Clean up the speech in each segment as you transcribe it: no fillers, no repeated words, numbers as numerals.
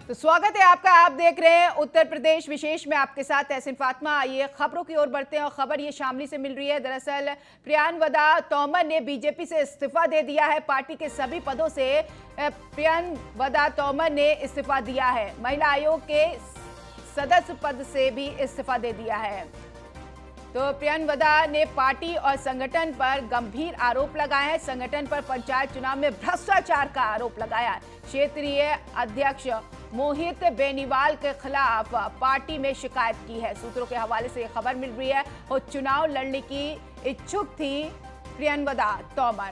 तो स्वागत है आपका। आप देख रहे हैं उत्तर प्रदेश विशेष में, आपके साथ तहसीन फातिमा। आइए खबरों की ओर बढ़ते हैं और खबर ये शामली से मिल रही है। दरअसल प्रियंवदा तोमर ने बीजेपी से इस्तीफा दे दिया है। पार्टी के सभी पदों से प्रियंवदा तोमर ने इस्तीफा दिया है। महिला आयोग के सदस्य पद से भी इस्तीफा दे दिया है। तो प्रियंवदा ने पार्टी और संगठन पर गंभीर आरोप लगाए हैं। संगठन पर पंचायत चुनाव में भ्रष्टाचार का आरोप लगाया। क्षेत्रीय अध्यक्ष मोहित बेनीवाल के खिलाफ पार्टी में शिकायत की है। सूत्रों के हवाले से यह खबर मिल रही है और चुनाव लड़ने की इच्छुक थी प्रियंवदा तोमर।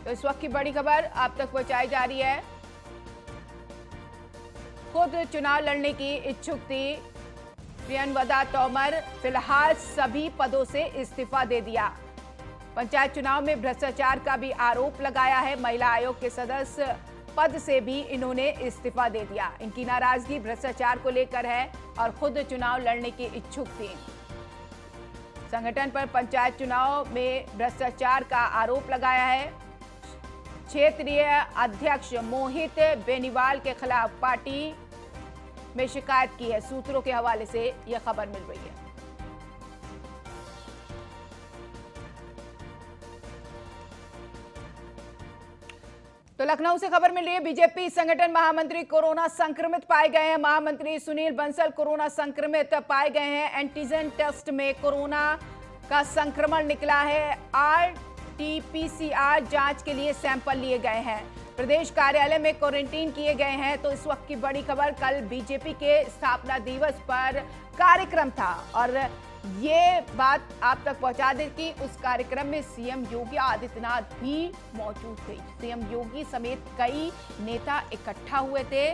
तो इस वक्त की बड़ी खबर आप तक पहुंचाई जा रही है। खुद चुनाव लड़ने की इच्छुक थी प्रियंवदा तोमर, फिलहाल सभी पदों से इस्तीफा दे दिया। पंचायत चुनाव में भ्रष्टाचार का भी आरोप लगाया है। महिला आयोग के सदस्य पद से भी इन्होंने इस्तीफा दे दिया। इनकी नाराजगी भ्रष्टाचार को लेकर है और खुद चुनाव लड़ने की इच्छुक थी। संगठन पर पंचायत चुनाव में भ्रष्टाचार का आरोप लगाया है। क्षेत्रीय अध्यक्ष मोहित बेनीवाल के खिलाफ पार्टी में शिकायत की है। सूत्रों के हवाले से यह खबर मिल रही है। तो लखनऊ से खबर मिल रही है। बीजेपी संगठन महामंत्री कोरोना संक्रमित पाए गए हैं। महामंत्री सुनील बंसल कोरोना संक्रमित पाए गए हैं। एंटीजन टेस्ट में कोरोना का संक्रमण निकला है। RT-PCR जांच के लिए सैंपल लिए गए हैं। प्रदेश कार्यालय में क्वारंटीन किए गए हैं। तो इस वक्त की बड़ी खबर, कल बीजेपी के स्थापना दिवस पर कार्यक्रम था और ये बात आप तक पहुंचा दें कि उस कार्यक्रम में सीएम योगी आदित्यनाथ भी मौजूद थे। सीएम योगी समेत कई नेता इकट्ठा हुए थे।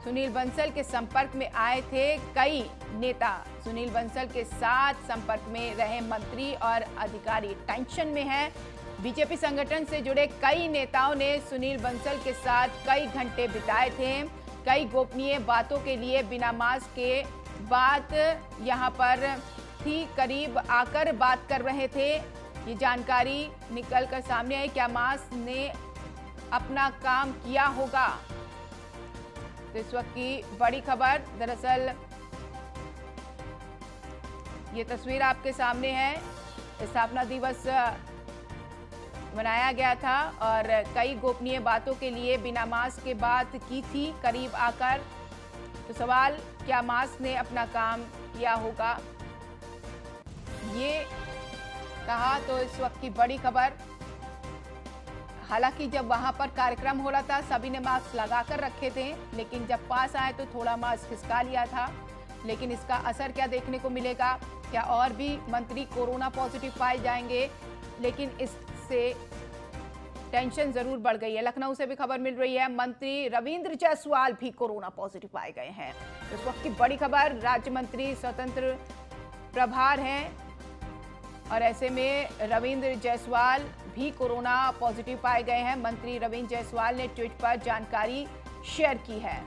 सुनील बंसल के संपर्क में आए थे कई नेता। सुनील बंसल के साथ संपर्क में रहे मंत्री और अधिकारी टेंशन में हैं। बीजेपी संगठन से जुड़े कई नेताओं ने सुनील बंसल के साथ कई घंटे बिताए थे। कई गोपनीय बातों के लिए बिना मास्क के बात यहां पर थी, करीब आकर बात कर रहे थे। ये जानकारी निकल कर सामने आई। क्या मास्क ने अपना काम किया होगा? तो इस वक्त की बड़ी खबर, दरअसल ये तस्वीर आपके सामने है। स्थापना दिवस मनाया गया था और कई गोपनीय बातों के लिए बिना मास्क के बात की थी, करीब आकर। तो सवाल, क्या मास्क ने अपना काम किया होगा, ये कहा। तो इस वक्त की बड़ी खबर, हालांकि जब वहां पर कार्यक्रम हो रहा था सभी ने मास्क लगाकर रखे थे, लेकिन जब पास आए तो थोड़ा मास्क खिसका लिया था। लेकिन इसका असर क्या देखने को मिलेगा? क्या और भी मंत्री कोरोना पॉजिटिव पाए जाएंगे? लेकिन इससे टेंशन जरूर बढ़ गई है। लखनऊ से भी खबर मिल रही है, मंत्री रविंद्र जायसवाल भी कोरोना पॉजिटिव पाए गए हैं। इस वक्त की बड़ी खबर, राज्य मंत्री स्वतंत्र प्रभार हैं और ऐसे में रविंद्र जायसवाल भी कोरोना पॉजिटिव पाए गए हैं। मंत्री रविंद्र जायसवाल ने ट्वीट पर जानकारी शेयर की है।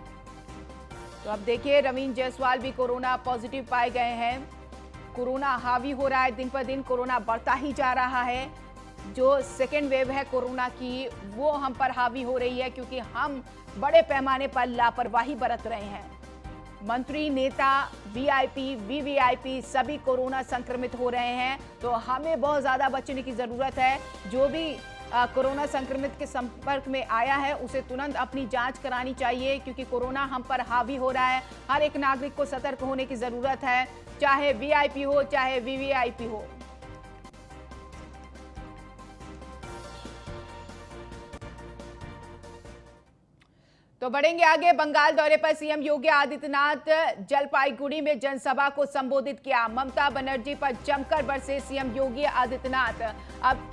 तो अब देखिए, रविंद्र जायसवाल भी कोरोना पॉजिटिव पाए गए हैं। कोरोना हावी हो रहा है, दिन पर दिन कोरोना बढ़ता ही जा रहा है। जो सेकेंड वेव है कोरोना की, वो हम पर हावी हो रही है क्योंकि हम बड़े पैमाने पर लापरवाही बरत रहे हैं। मंत्री, नेता, वीआईपी, वीवीआईपी सभी कोरोना संक्रमित हो रहे हैं। तो हमें बहुत ज़्यादा बचने की ज़रूरत है। जो भी कोरोना संक्रमित के संपर्क में आया है उसे तुरंत अपनी जांच करानी चाहिए क्योंकि कोरोना हम पर हावी हो रहा है। हर एक नागरिक को सतर्क होने की ज़रूरत है, चाहे वीआईपी हो चाहे वीवीआईपी हो। तो बढ़ेंगे आगे। बंगाल दौरे पर सीएम योगी आदित्यनाथ जलपाईगुड़ी में जनसभा को संबोधित किया। ममता बनर्जी पर जमकर बरसे सीएम योगी आदित्यनाथ। अब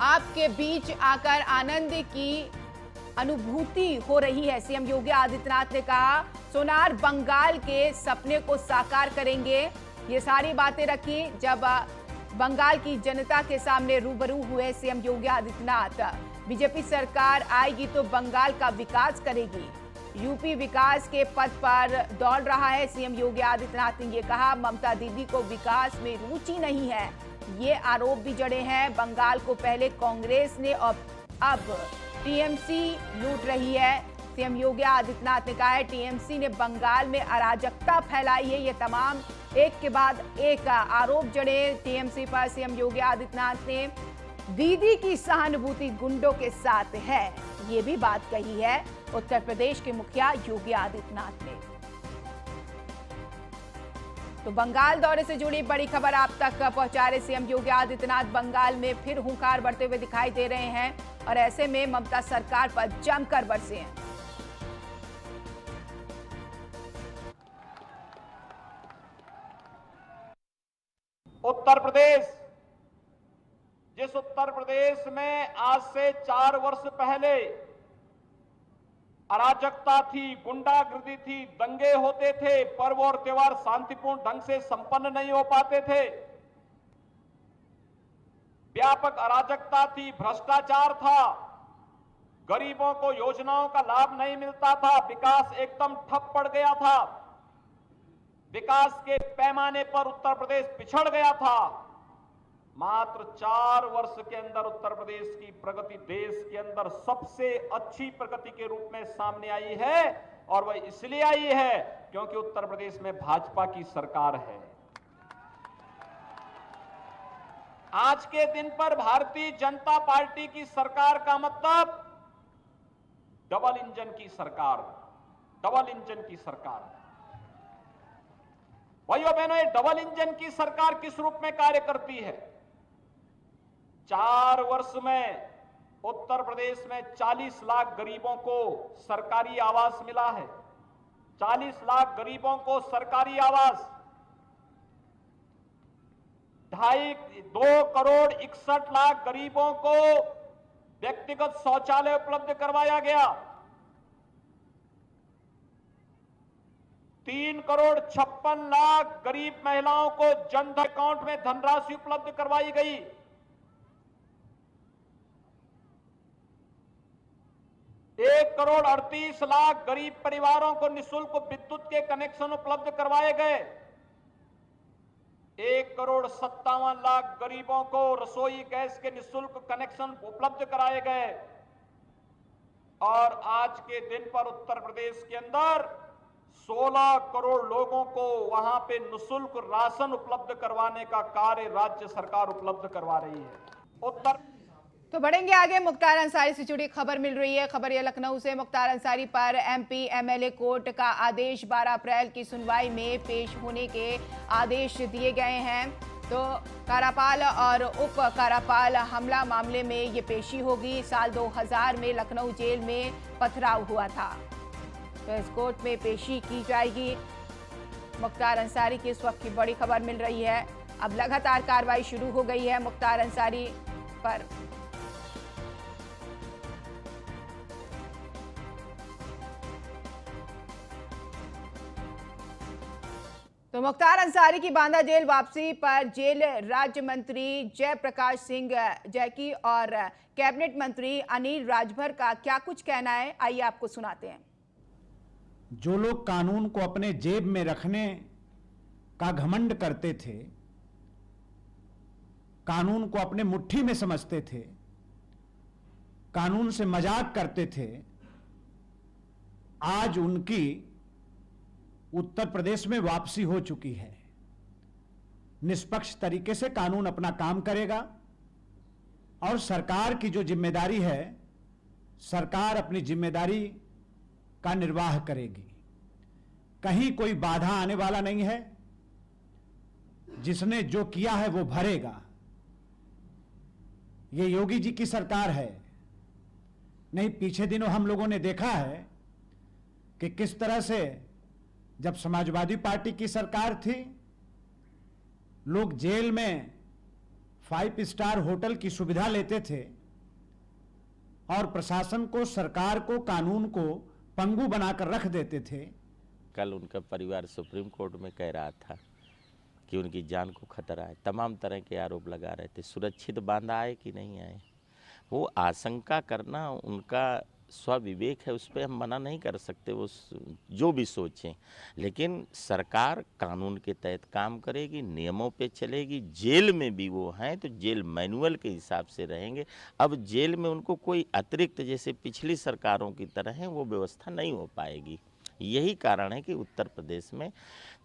आपके बीच आकर आनंद की अनुभूति हो रही है। सीएम योगी आदित्यनाथ ने कहा, सोनार बंगाल के सपने को साकार करेंगे। ये सारी बातें रखी जब बंगाल की जनता के सामने रूबरू हुए सीएम योगी आदित्यनाथ। बीजेपी सरकार आएगी तो बंगाल का विकास करेगी। यूपी विकास के पथ पर दौड़ रहा है। सीएम योगी आदित्यनाथ ने ये कहा, ममता दीदी को विकास में रुचि नहीं है। ये आरोप भी जड़े हैं। बंगाल को पहले कांग्रेस ने और अब टीएमसी लूट रही है। सीएम योगी आदित्यनाथ ने कहा है टीएमसी ने बंगाल में अराजकता फैलाई है। ये तमाम एक के बाद एक आरोप जड़े टीएमसी पर। सीएम योगी आदित्यनाथ ने दीदी की सहानुभूति गुंडों के साथ है, ये भी बात कही है उत्तर प्रदेश के मुखिया योगी आदित्यनाथ ने। तो बंगाल दौरे से जुड़ी बड़ी खबर आप तक पहुंचा रहे सीएम योगी आदित्यनाथ बंगाल में फिर हुंकार बढ़ते हुए दिखाई दे रहे हैं और ऐसे में ममता सरकार पर जमकर बरसे हैं। उत्तर प्रदेश, जिस उत्तर प्रदेश में आज से 4 वर्ष पहले अराजकता थी, गुंडागर्दी थी, दंगे होते थे, पर्व और त्योहार शांतिपूर्ण ढंग से संपन्न नहीं हो पाते थे, व्यापक अराजकता थी, भ्रष्टाचार था, गरीबों को योजनाओं का लाभ नहीं मिलता था, विकास एकदम ठप पड़ गया था, विकास के पैमाने पर उत्तर प्रदेश पिछड़ गया था। मात्र 4 वर्ष के अंदर उत्तर प्रदेश की प्रगति देश के अंदर सबसे अच्छी प्रगति के रूप में सामने आई है और वह इसलिए आई है क्योंकि उत्तर प्रदेश में भाजपा की सरकार है। आज के दिन पर भारतीय जनता पार्टी की सरकार का मतलब डबल इंजन की सरकार, डबल इंजन की सरकार। भाइयों बहनों, ये डबल इंजन की सरकार किस रूप में कार्य करती है? 4 वर्ष में उत्तर प्रदेश में 40 लाख गरीबों को सरकारी आवास मिला है। 40 लाख गरीबों को सरकारी आवास, 2 करोड़ 61 लाख गरीबों को व्यक्तिगत शौचालय उपलब्ध करवाया गया। 3 करोड़ 56 लाख गरीब महिलाओं को जनधन अकाउंट में धनराशि उपलब्ध करवाई गई। 1 करोड़ 38 लाख गरीब परिवारों को निःशुल्क विद्युत के कनेक्शन उपलब्ध करवाए गए। 1 करोड़ 57 लाख गरीबों को रसोई गैस के निःशुल्क कनेक्शन उपलब्ध कराए गए। और आज के दिन पर उत्तर प्रदेश के अंदर 16 करोड़ लोगों को वहां पे निःशुल्क राशन उपलब्ध करवाने का कार्य राज्य सरकार उपलब्ध करवा रही है। तो बढ़ेंगे आगे। मुख्तार अंसारी से जुड़ी खबर मिल रही है। खबर यह लखनऊ से। मुख्तार अंसारी पर एमपी एमएलए कोर्ट का आदेश 12 अप्रैल की सुनवाई में पेश होने के आदेश दिए गए हैं। तो कारापाल और उप कारापाल हमला मामले में ये पेशी होगी। साल 2000 में लखनऊ जेल में पथराव हुआ था, तो इस कोर्ट में पेशी की जाएगी। मुख्तार अंसारी की इस वक्त की बड़ी खबर मिल रही है। अब लगातार कार्रवाई शुरू हो गई है मुख्तार अंसारी पर। तो मुख्तार अंसारी की बांदा जेल वापसी पर जेल राज्य मंत्री जयप्रकाश सिंह जैकी और कैबिनेट मंत्री अनिल राजभर का क्या कुछ कहना है, आइए आपको सुनाते हैं। जो लोग कानून को अपने जेब में रखने का घमंड करते थे, कानून को अपने मुट्ठी में समझते थे, कानून से मजाक करते थे, आज उनकी उत्तर प्रदेश में वापसी हो चुकी है। निष्पक्ष तरीके से कानून अपना काम करेगा और सरकार की जो जिम्मेदारी है, सरकार अपनी जिम्मेदारी का निर्वाह करेगी। कहीं कोई बाधा आने वाला नहीं है। जिसने जो किया है वो भरेगा। ये योगी जी की सरकार है। नहीं, पीछे दिनों हम लोगों ने देखा है कि किस तरह से जब समाजवादी पार्टी की सरकार थी, लोग जेल में 5 स्टार होटल की सुविधा लेते थे और प्रशासन को, सरकार को, कानून को पंगु बनाकर रख देते थे। कल उनका परिवार सुप्रीम कोर्ट में कह रहा था कि उनकी जान को खतरा है। तमाम तरह के आरोप लगा रहे थे। सुरक्षित बांदा आए कि नहीं आए, वो आशंका करना उनका स्वविवेक है, उस पर हम मना नहीं कर सकते, वो जो भी सोचें, लेकिन सरकार कानून के तहत काम करेगी, नियमों पे चलेगी। जेल में भी वो हैं तो जेल मैनुअल के हिसाब से रहेंगे। अब जेल में उनको कोई अतिरिक्त जैसे पिछली सरकारों की तरह है वो व्यवस्था नहीं हो पाएगी। यही कारण है कि उत्तर प्रदेश में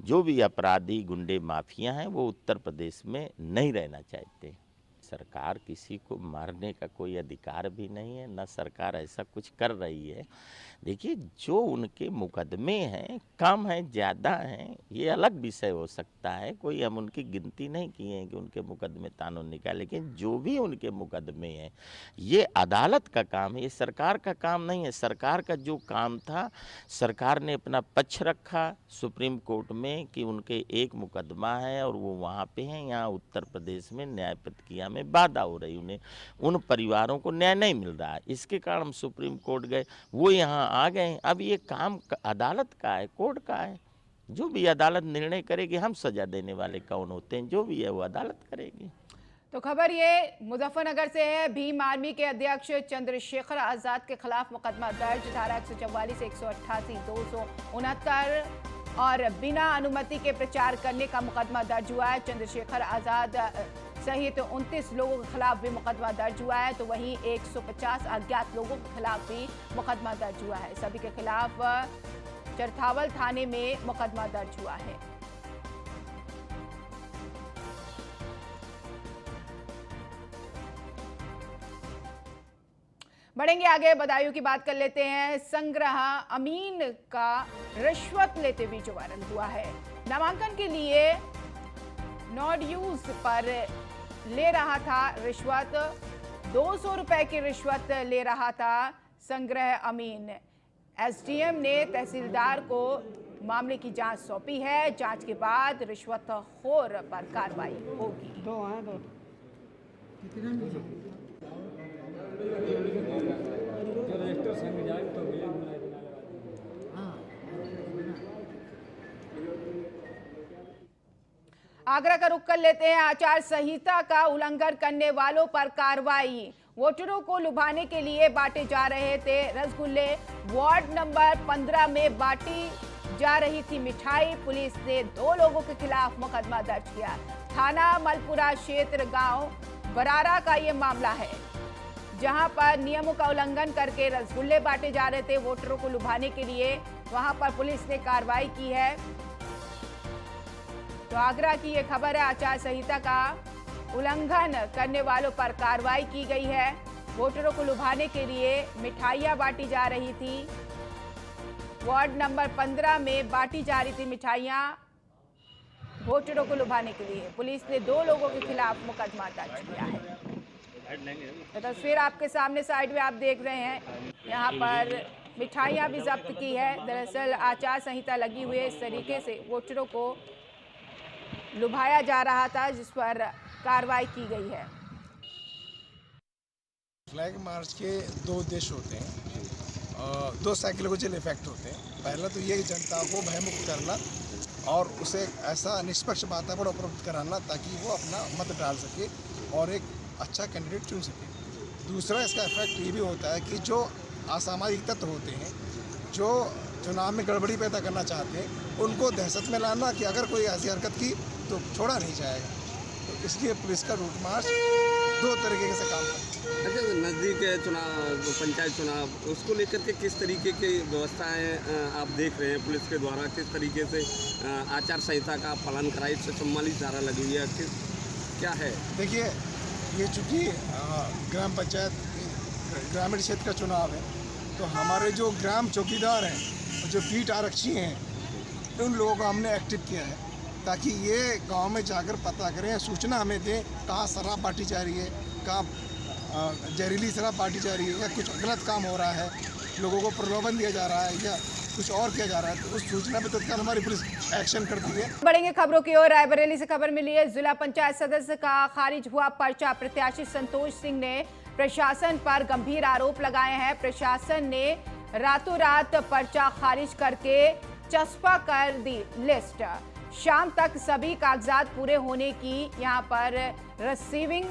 जो भी अपराधी गुंडे माफिया हैं वो उत्तर प्रदेश में नहीं रहना चाहते। सरकार किसी को मारने का कोई अधिकार भी नहीं है, न सरकार ऐसा कुछ कर रही है। देखिए, जो उनके मुकदमे हैं, कम हैं ज़्यादा हैं, ये अलग विषय हो सकता है, कोई हम उनकी गिनती नहीं किए हैं कि उनके मुकदमे कानूनी का, लेकिन जो भी उनके मुकदमे हैं ये अदालत का काम है, ये सरकार का काम नहीं है। सरकार का जो काम था, सरकार ने अपना पक्ष रखा सुप्रीम कोर्ट में कि उनके एक मुकदमा है और वो वहाँ पे हैं। यहाँ उत्तर प्रदेश में न्याय प्रक्रिया में बाधा हो रही, उन्हें उन परिवारों को न्याय नहीं मिल रहा है, इसके कारण हम सुप्रीम कोर्ट गए, वो यहाँ आ गए। अब ये काम अदालत का है, कोर्ट का है, जो भी अदालत निर्णय करेगी। हम सजा देने वाले कौन होते हैं, जो भी है वो अदालत करेगी। तो खबर ये मुजफ्फरनगर से है। भीम आर्मी के अध्यक्ष चंद्रशेखर आजाद के खिलाफ मुकदमा दर्ज, धारा 144, 188, 269 और बिना अनुमति के प्रचार करने का मुकदमा दर्ज हुआ है। चंद्रशेखर आजाद सहित 29 लोगों के खिलाफ भी मुकदमा दर्ज हुआ है, तो वहीं 150 अज्ञात लोगों के खिलाफ भी मुकदमा दर्ज हुआ है। सभी के खिलाफ चरथावल थाने में मुकदमा दर्ज हुआ है। बढ़ेंगे आगे, बदायूं की बात कर लेते हैं। संग्रह अमीन का रिश्वत लेते वीडियो वायरल हुआ है। नामांकन के लिए नॉट यूज पर ले रहा था रिश्वत, 200 रुपए की रिश्वत ले रहा था संग्रह अमीन। एसडीएम ने तहसीलदार को मामले की जांच सौंपी है। जांच के बाद रिश्वतखोर पर कार्रवाई होगी। आगरा का रुख कर लेते हैं। आचार संहिता का उल्लंघन करने वालों पर कार्रवाई। वोटरों को लुभाने के लिए बांटे जा रहे थे रसगुल्ले। वार्ड नंबर 15 में बांटी जा रही थी मिठाई। पुलिस ने 2 लोगों के खिलाफ मुकदमा दर्ज किया। थाना मलपुरा क्षेत्र गांव बरारा का ये मामला है, जहां पर नियमों का उल्लंघन करके रसगुल्ले बांटे जा रहे थे वोटरों को लुभाने के लिए। वहां पर पुलिस ने कार्रवाई की है। तो आगरा की ये खबर है। आचार संहिता का उल्लंघन करने वालों पर कार्रवाई की गई है। वोटरों को लुभाने के लिए मिठाइयां बांटी जा रही थी। वार्ड नंबर 15 में बांटी जा रही थी मिठाइयां वोटरों को लुभाने के लिए। पुलिस ने 2 लोगों के खिलाफ मुकदमा दर्ज किया है। तो तस्वीर आपके सामने साइड में आप देख रहे हैं, यहाँ पर मिठाइयां भी जब्त की है। दरअसल आचार संहिता लगी हुई है, इस तरीके से वोटरों को लुभाया जा रहा था, जिस पर कार्रवाई की गई है। फ्लैग मार्च के 2 उद्देश्य होते हैं, 2 साइकोलॉजिकल इफेक्ट होते हैं। पहला तो ये जनता को भयमुक्त करना और उसे ऐसा निष्पक्ष वातावरण उपलब्ध कराना ताकि वो अपना मत डाल सके और एक अच्छा कैंडिडेट चुन सके। दूसरा इसका इफेक्ट ये भी होता है कि जो असामाजिक तत्व होते हैं, जो चुनाव में गड़बड़ी पैदा करना चाहते हैं, उनको दहशत में लाना कि अगर कोई ऐसी हरकत की तो छोड़ा नहीं जाएगा। तो इसलिए पुलिस का रूट मार्च 2 तरीके से काम करता है। अच्छा, नज़दीक है चुनाव, पंचायत चुनाव, उसको लेकर के किस तरीके की व्यवस्थाएं आप देख रहे हैं पुलिस के द्वारा? किस तरीके से आचार संहिता का पालन कराई? 144 धारा लगी हुई है, क्या है? देखिए, ये चूँकि ग्राम पंचायत ग्रामीण क्षेत्र का चुनाव है, तो हमारे जो ग्राम चौकीदार हैं और जो बीट आरक्षी हैं, उन लोगों को हमने एक्टिव किया है ताकि ये गांव में जाकर पता करें, सूचना हमें दें कहाँ शराब बांटी जा रही है, कहाँ जहरीली शराब बांटी जा रही है, या कुछ गलत काम हो रहा है, लोगों को प्रलोभन दिया जा रहा है या कुछ और किया जा रहा है। तो उस सूचना पे तत्काल हमारी पुलिस एक्शन करती है। बढ़ेंगे खबरों की ओर। रायबरेली से खबर मिली है। जिला पंचायत सदस्य का खारिज हुआ पर्चा। प्रत्याशी संतोष सिंह ने प्रशासन पर गंभीर आरोप लगाए हैं। प्रशासन ने रातों रात पर्चा खारिज करके चस्पा कर दी लिस्ट। शाम तक सभी कागजात पूरे होने की यहाँ पर रिसीविंग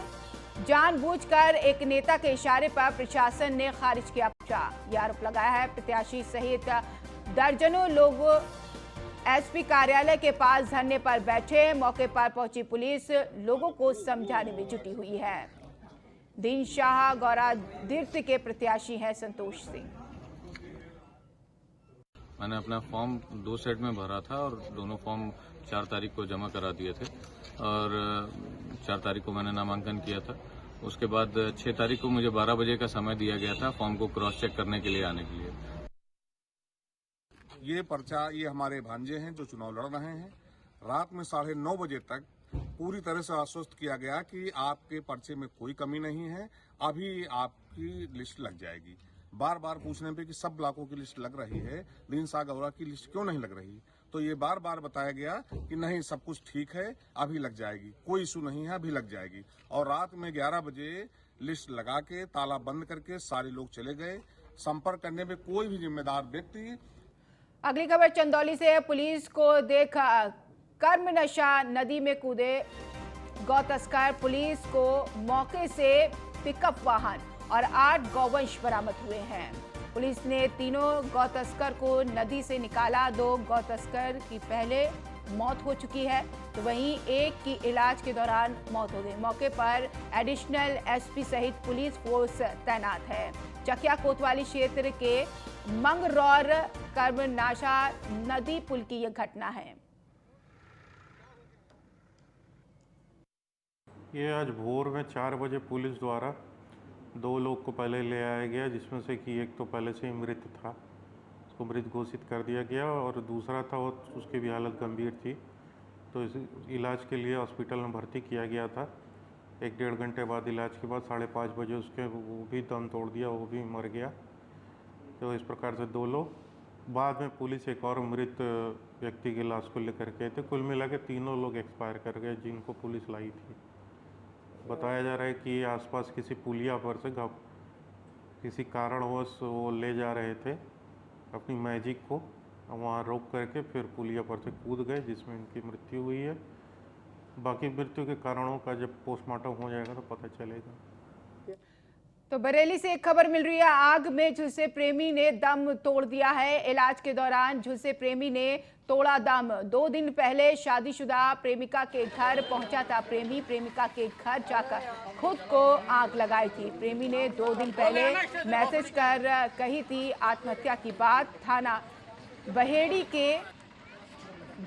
जानबूझकर एक नेता के इशारे पर प्रशासन ने खारिज किया पर्चा। यह आरोप लगाया है प्रत्याशी सहित दर्जनों लोग एसपी कार्यालय के पास धरने पर बैठे। मौके पर पहुंची पुलिस लोगों को समझाने में जुटी हुई है। दिन शाह गौरादीर्थ के प्रत्याशी हैं संतोष सिंह। मैंने अपना फॉर्म 2 सेट में भरा था और दोनों फॉर्म 4 तारीख को जमा करा दिए थे और 4 तारीख को मैंने नामांकन किया था। उसके बाद 6 तारीख को मुझे 12 बजे का समय दिया गया था फॉर्म को क्रॉस चेक करने के लिए आने के लिए। ये पर्चा ये हमारे भांजे हैं जो चुनाव लड़ रहे हैं। रात में 9:30 बजे तक पूरी तरह से आश्वस्त किया गया कि आपके पर्चे में कोई कमी नहीं है, अभी आपकी लिस्ट लग जाएगी। बार बार पूछने पे कि सब ब्लॉकों की लिस्ट लग रही है, दिन शाह गौरा की लिस्ट क्यों नहीं लग रही, तो ये बार बार बताया गया कि नहीं सब कुछ ठीक है, अभी लग जाएगी, कोई इशू नहीं है, अभी लग जाएगी। और रात में 11 बजे लिस्ट लगा के ताला बंद करके सारे लोग चले गए। संपर्क करने में कोई भी जिम्मेदार व्यक्ति। अगली खबर चंदौली से। पुलिस को देख कर्म नशा नदी में कूदे गौ तस्कर। पुलिस को मौके से पिकअप वाहन और 8 गौवंश बरामद हुए हैं। पुलिस ने तीनों गौ तस्कर को नदी से निकाला। 2 गौ तस्कर की पहले मौत हो चुकी है तो वहीं एक की इलाज के दौरान मौत हो गई। मौके पर एडिशनल एसपी सहित पुलिस फोर्स तैनात है। चकिया कोतवाली क्षेत्र के मंगरौर कर्मनाशा नदी पुल की यह घटना है। ये आज भोर में 4 बजे पुलिस द्वारा 2 लोग को पहले ले आया गया, जिसमें से कि एक तो पहले से ही मृत था, उसको मृत घोषित कर दिया गया, और दूसरा था वो उसकी भी हालत गंभीर थी तो इस इलाज के लिए हॉस्पिटल में भर्ती किया गया था। 1-1.5 घंटे बाद इलाज के बाद 5:30 बजे उसके वो भी दम तोड़ दिया, वो भी मर गया। तो इस प्रकार से 2 लोग। बाद में पुलिस एक और मृत व्यक्ति की लाश को लेकर के थे। कुल मिला के 3 लोग एक्सपायर कर गए जिनको पुलिस लाई थी। बताया जा रहा है कि आसपास किसी पुलिया पर से किसी कारणवश वो ले जा रहे थे अपनी मैजिक को, वहाँ रोक करके फिर पुलिया पर से कूद गए, जिसमें इनकी मृत्यु हुई है। बाकी मृत्यु के कारणों का जब पोस्टमार्टम हो जाएगा तो पता चलेगा। तो बरेली से एक खबर मिल रही है। आग में झुलसे प्रेमी ने दम तोड़ दिया है। इलाज के दौरान झुलसे प्रेमी ने तोड़ा दम। 2 दिन पहले शादीशुदा प्रेमिका के घर पहुंचा था प्रेमी। प्रेमिका के घर जाकर खुद को आग लगाई थी। प्रेमी ने 2 दिन पहले मैसेज कर कही थी आत्महत्या की बात। थाना बहेड़ी के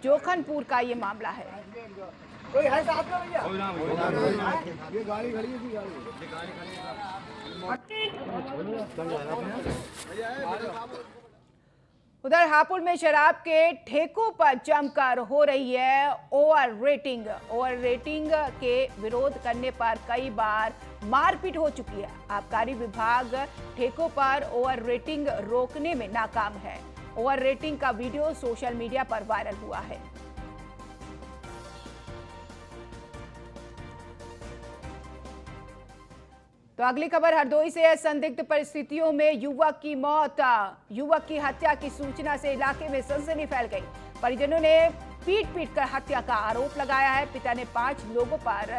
जोखनपुर का ये मामला है। उधर हापुड़ में शराब के ठेकों पर जमकर हो रही है ओवर रेटिंग। ओवर रेटिंग के विरोध करने पर कई बार मारपीट हो चुकी है। आबकारी विभाग ठेकों पर ओवर रेटिंग रोकने में नाकाम है। ओवर रेटिंग का वीडियो सोशल मीडिया पर वायरल हुआ है। तो अगली खबर हरदोई से है। संदिग्ध परिस्थितियों में युवक की मौत। युवक की हत्या की सूचना से इलाके में सनसनी फैल गई। परिजनों ने पीट कर हत्या का आरोप लगाया है। पिता ने 5 लोगों पर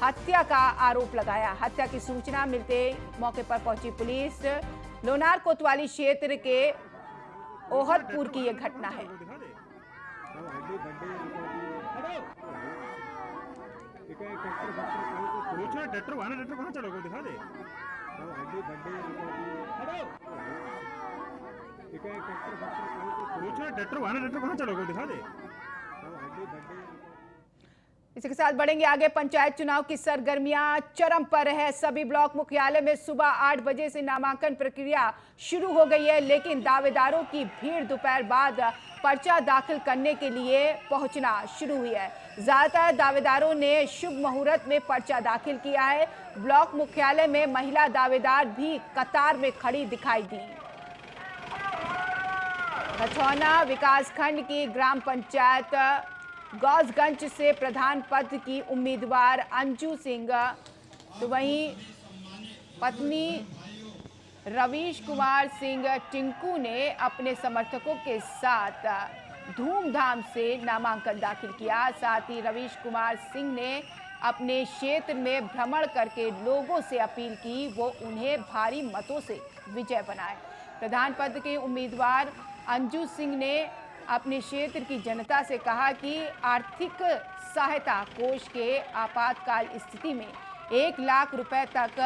हत्या का आरोप लगाया। हत्या की सूचना मिलते मौके पर पहुंची पुलिस। लोनार कोतवाली क्षेत्र के ओहदपुर की यह घटना है। इसी के साथ बढ़ेंगे आगे। पंचायत चुनाव की सरगर्मियां चरम पर है। सभी ब्लॉक मुख्यालय में सुबह 8 बजे से नामांकन प्रक्रिया शुरू हो गई है, लेकिन दावेदारों की भीड़ दोपहर बाद पर्चा दाखिल करने के लिए पहुंचना शुरू हुई है। ज्यादातर दावेदारों ने शुभ मुहूर्त में पर्चा दाखिल किया है। ब्लॉक मुख्यालय में महिला दावेदार भी कतार में खड़ी दिखाई दी। हथौना विकासखंड की ग्राम पंचायत गौसगंज से प्रधान पद की उम्मीदवार अंजू सिंह, तो वहीं पत्नी रवीश कुमार सिंह टिंकू ने अपने समर्थकों के साथ धूमधाम से नामांकन दाखिल किया। साथ ही रवीश कुमार सिंह ने अपने क्षेत्र में भ्रमण करके लोगों से अपील की वो उन्हें भारी मतों से विजय बनाए। प्रधान पद के उम्मीदवार अंजू सिंह ने अपने क्षेत्र की जनता से कहा कि आर्थिक सहायता कोष के आपातकाल स्थिति में 1 लाख रुपए तक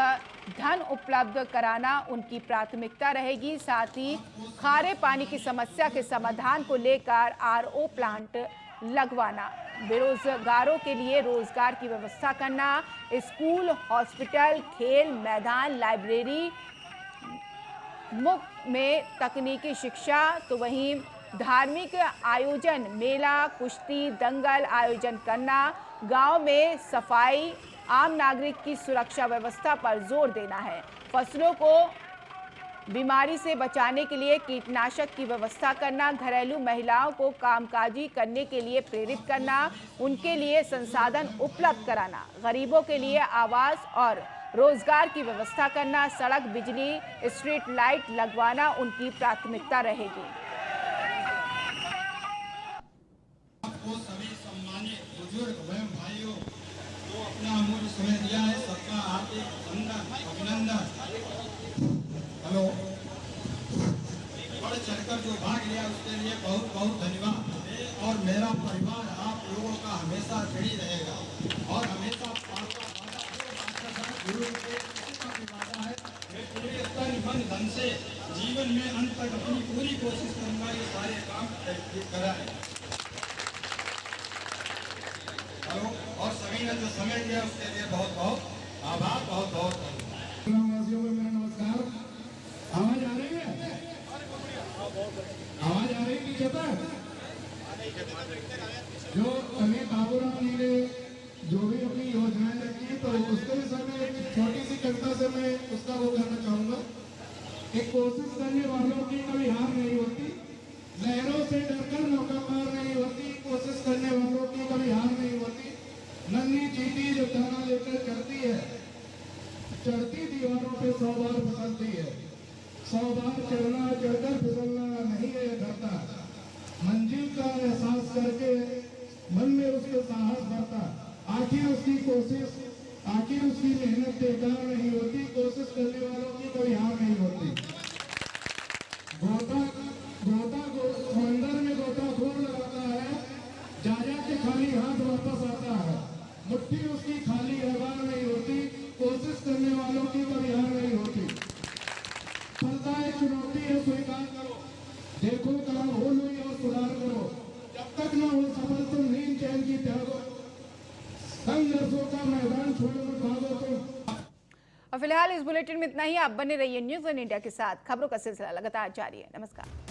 धन उपलब्ध कराना उनकी प्राथमिकता रहेगी। साथ ही खारे पानी की समस्या के समाधान को लेकर RO प्लांट लगवाना, बेरोजगारों के लिए रोजगार की व्यवस्था करना, स्कूल, हॉस्पिटल, खेल मैदान, लाइब्रेरी मुफ्त में तकनीकी शिक्षा, तो वहीं धार्मिक आयोजन, मेला, कुश्ती, दंगल आयोजन करना, गांव में सफाई, आम नागरिक की सुरक्षा व्यवस्था पर जोर देना है। फसलों को बीमारी से बचाने के लिए कीटनाशक की व्यवस्था करना, घरेलू महिलाओं को कामकाजी करने के लिए प्रेरित करना, उनके लिए संसाधन उपलब्ध कराना, गरीबों के लिए आवास और रोजगार की व्यवस्था करना, सड़क, बिजली, स्ट्रीट लाइट लगवाना उनकी प्राथमिकता रहेगी। सभी सम्मानित बुजुर्ग बहन भाइयों को अपना अमूल्य समय दिया है, सबका हार्दिक अभिनंदन। हेलो, बढ़ चढ़कर जो भाग लिया उसके लिए बहुत बहुत धन्यवाद। और मेरा परिवार आप लोगों का हमेशा ऋणी रहेगा और हमेशा पूरे तन मन धन से जीवन में अंत तक अपनी पूरी कोशिश करूंगा ये सारे काम कराए। और सभी ने जो समय दिया उसके लिए बहुत बहुत आभार, बहुत बहुत वासियों में मेरा नमस्कार। आवाज आ रही है? आवाज आ रही है पीछे तक? जो अमित बाबूराव जी ने जो भी अपनी योजनाएं रखी है तो उसके विषय में एक छोटी सी कविता से मैं उसका वो करना चाहूंगा। एक कोशिश करने वालों की कभी हार नहीं होती, लहरों से डरकर नौका पार नहीं होती, कोशिश करने वालों की कभी हार नहीं होती। नन्ही चींटी जो दाना लेकर चढ़ती है, चढ़ती दीवारों पे 100 बार फिसलती है। 100 बार चढ़ना चढ़कर फिसलना नहीं है डरता, मंजिल का एहसास करके मन में उसके साहस बढ़ता। आखिर उसकी कोशिश, आखिर उसकी मेहनत बेकार नहीं होती, कोशिश करने वालों की कोई हार नहीं होती। समंदर में गोताखोर लगाता है, जा के खाली हाथ वापस आता है। मुट्ठी उसकी खाली हवा नहीं होती, कोशिश करने वालों की कभी हार नहीं होती। सफलता एक चुनौती है, स्वीकार करो, देखो कहाँ भूल हुई और सुधार करो। जब तक न हो सफल तुम नींद चैन की त्यागो, संघर्षों का मैदान छोड़कर भागो तुम। और फिलहाल इस बुलेटिन में इतना ही। आप बने रहिए न्यूज़ 1 इंडिया के साथ। खबरों का सिलसिला लगातार जारी है। नमस्कार।